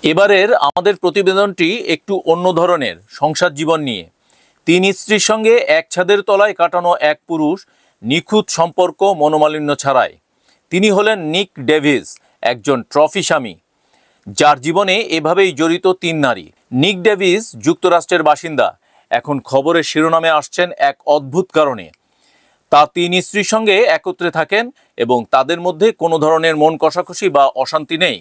এবারের আমাদের প্রতিবেদনটি একটু অন্য ধরনের সংসার জীবন নিয়ে। তিন স্ত্রীর সঙ্গে এক ছাদের তলায় কাটানো এক পুরুষ নিখুঁত সম্পর্ক মনোমালিন্য ছাড়াই। তিনি হলেন নিক ডেভিস, একজন ট্রফি স্বামী যার জীবনে এভাবেই জড়িত তিন নারী। নিক ডেভিস যুক্তরাষ্ট্রের বাসিন্দা। এখন খবরের শিরোনামে আসছেন এক অদ্ভুত কারণে। তার তিন স্ত্রীর সঙ্গে একত্রে থাকেন এবং তাদের মধ্যে কোনো ধরনের মন কষাকষি বা অশান্তি নেই,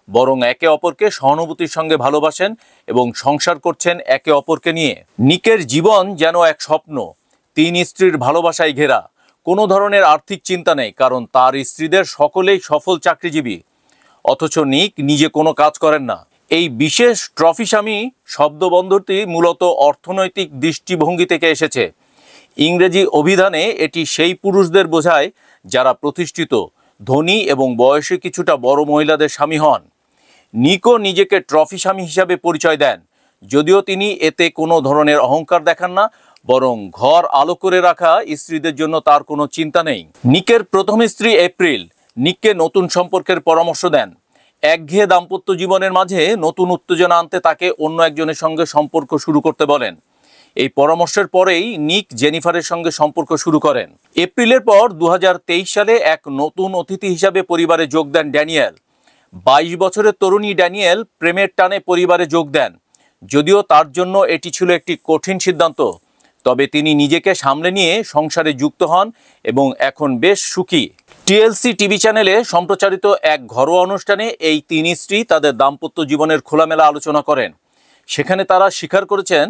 বরং একে অপরকে সহানুভূতির সঙ্গে ভালোবাসেন এবং সংসার করছেন একে অপরকে নিয়ে। নিকের জীবন যেন এক স্বপ্ন, তিন স্ত্রীর ভালোবাসায় ঘেরা। কোনো ধরনের আর্থিক চিন্তা নেই, কারণ তার স্ত্রীদের সকলেই সফল চাকরিজীবী, অথচ নিক নিজে কোনো কাজ করেন না। এই বিশেষ ট্রফি স্বামী শব্দবন্ধটি মূলত অর্থনৈতিক দৃষ্টিভঙ্গি থেকে এসেছে। ইংরেজি অভিধানে এটি সেই পুরুষদের বোঝায় যারা প্রতিষ্ঠিত, ধনী এবং বয়সে কিছুটা বড় মহিলাদের স্বামী হন। নিকও নিজেকে ট্রফি স্বামী হিসাবে পরিচয় দেন, যদিও তিনি এতে কোনো ধরনের অহংকার দেখান না, বরং ঘর আলো করে রাখা স্ত্রীদের জন্য তার কোনো চিন্তা নেই। নিকের প্রথম স্ত্রী এপ্রিল নিককে নতুন সম্পর্কের পরামর্শ দেন। একঘেয়ে দাম্পত্য জীবনের মাঝে নতুন উত্তেজনা আনতে তাকে অন্য একজনের সঙ্গে সম্পর্ক শুরু করতে বলেন। এই পরামর্শের পরেই নিক জেনিফারের সঙ্গে সম্পর্ক শুরু করেন। এপ্রিলের পর 2023 সালে এক নতুন অতিথি হিসাবে পরিবারে যোগ দেন ড্যানিয়েল। 22 বছরের তরুণী ড্যানিয়েল প্রেমের টানে পরিবারে যোগ দেন। যদিও তার জন্য এটি ছিল একটি কঠিন সিদ্ধান্ত, তবে তিনি নিজেকে সামলে নিয়ে সংসারে যুক্ত হন এবং এখন বেশ সুখী। টিএলসি টিভি চ্যানেলে সম্প্রচারিত এক ঘরোয়া অনুষ্ঠানে এই তিন স্ত্রী তাদের দাম্পত্য জীবনের খোলামেলা আলোচনা করেন। সেখানে তারা স্বীকার করেছেন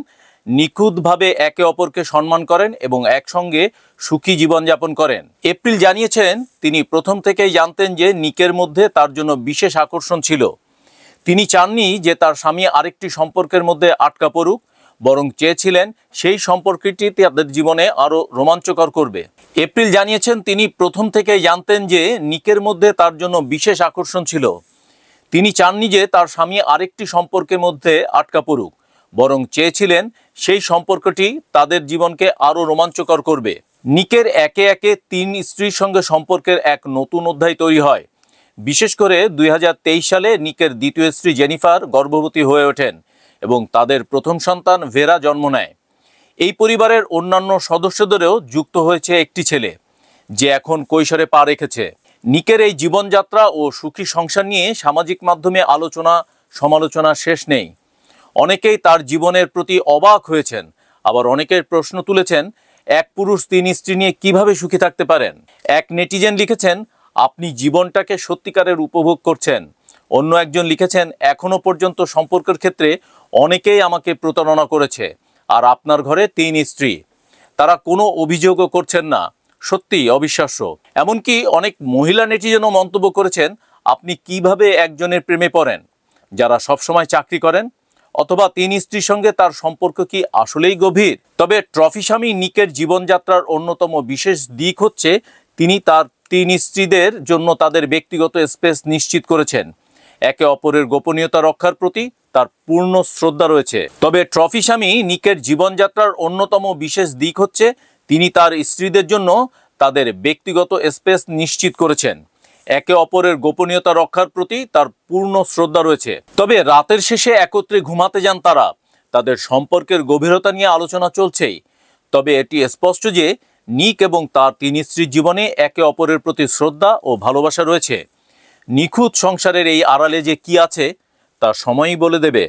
নিখুঁতভাবে একে অপরকে সম্মান করেন এবং একসঙ্গে সুখী জীবনযাপন করেন। এপ্রিল জানিয়েছেন তিনি প্রথম থেকেই জানতেন যে নিকের মধ্যে তার জন্য বিশেষ আকর্ষণ ছিল। তিনি চাননি যে তার স্বামী আরেকটি সম্পর্কের মধ্যে আটকা পড়ুক, বরং চেয়েছিলেন সেই সম্পর্কটি তাদের জীবনে আরও রোমাঞ্চকর করবে। এপ্রিল জানিয়েছেন তিনি প্রথম থেকেই জানতেন যে নিকের মধ্যে তার জন্য বিশেষ আকর্ষণ ছিল। তিনি চাননি যে তার স্বামী আরেকটি সম্পর্কের মধ্যে আটকা পড়ুক, বরং চেয়েছিলেন সেই সম্পর্কটি তাদের জীবনকে আরও রোমাঞ্চকর করবে। নিকের একে একে তিন স্ত্রীর সঙ্গে সম্পর্কের এক নতুন অধ্যায় তৈরি হয়। বিশেষ করে 2023 সালে নিকের দ্বিতীয় স্ত্রী জেনিফার গর্ভবতী হয়ে ওঠেন এবং তাদের প্রথম সন্তান ভেরা জন্ম নেয়। এই পরিবারের অন্যান্য সদস্যদেরও যুক্ত হয়েছে একটি ছেলে, যে এখন কৈশোরে পা রেখেছে। নিকের এই জীবনযাত্রা ও সুখী সংসার নিয়ে সামাজিক মাধ্যমে আলোচনা সমালোচনা শেষ নেই। অনেকেই তার জীবনের প্রতি অবাক হয়েছেন, আবার অনেকের প্রশ্ন তুলেছেন এক পুরুষ তিন স্ত্রী নিয়ে কিভাবে সুখী থাকতে পারেন। এক নেটিজেন লিখেছেন, আপনি জীবনটাকে সত্যিকারের উপভোগ করছেন। অন্য একজন লিখেছেন, এখনো পর্যন্ত সম্পর্কের ক্ষেত্রে অনেকেই আমাকে প্রতারণা করেছে, আর আপনার ঘরে তিন স্ত্রী, তারা কোনো অভিযোগও করছেন না। সত্যি অবিশ্বাস্য। এমনকি অনেক মহিলা নেটিজেনও মন্তব্য করেছেন, আপনি কিভাবে একজনের প্রেমে পড়েন যারা সবসময় চাকরি করেন, অথবা তিন স্ত্রীর সঙ্গে তার সম্পর্ক কি আসলেই গভীর? তবে ট্রফি স্বামী নিকের জীবনযাত্রার অন্যতম বিশেষ দিক হচ্ছে তিনি তার তিন স্ত্রীদের জন্য তাদের ব্যক্তিগত স্পেস নিশ্চিত করেছেন। একে অপরের গোপনীয়তা রক্ষার প্রতি তার পূর্ণ শ্রদ্ধা রয়েছে। তবে ট্রফি স্বামী নিকের জীবনযাত্রার অন্যতম বিশেষ দিক হচ্ছে তিনি তার স্ত্রীদের জন্য তাদের ব্যক্তিগত স্পেস নিশ্চিত করেছেন। একে অপরের গোপনীয়তা রক্ষার প্রতি তার পূর্ণ শ্রদ্ধা রয়েছে। তবে রাতের শেষে একত্রে ঘুমাতে যান তারা। তাদের সম্পর্কের গভীরতা নিয়ে আলোচনা চলছেই। তবে এটি স্পষ্ট যে নিক এবং তার তিন স্ত্রীর জীবনে একে অপরের প্রতি শ্রদ্ধা ও ভালোবাসা রয়েছে। নিখুঁত সংসারের এই আড়ালে যে কি আছে তা সময়ই বলে দেবে।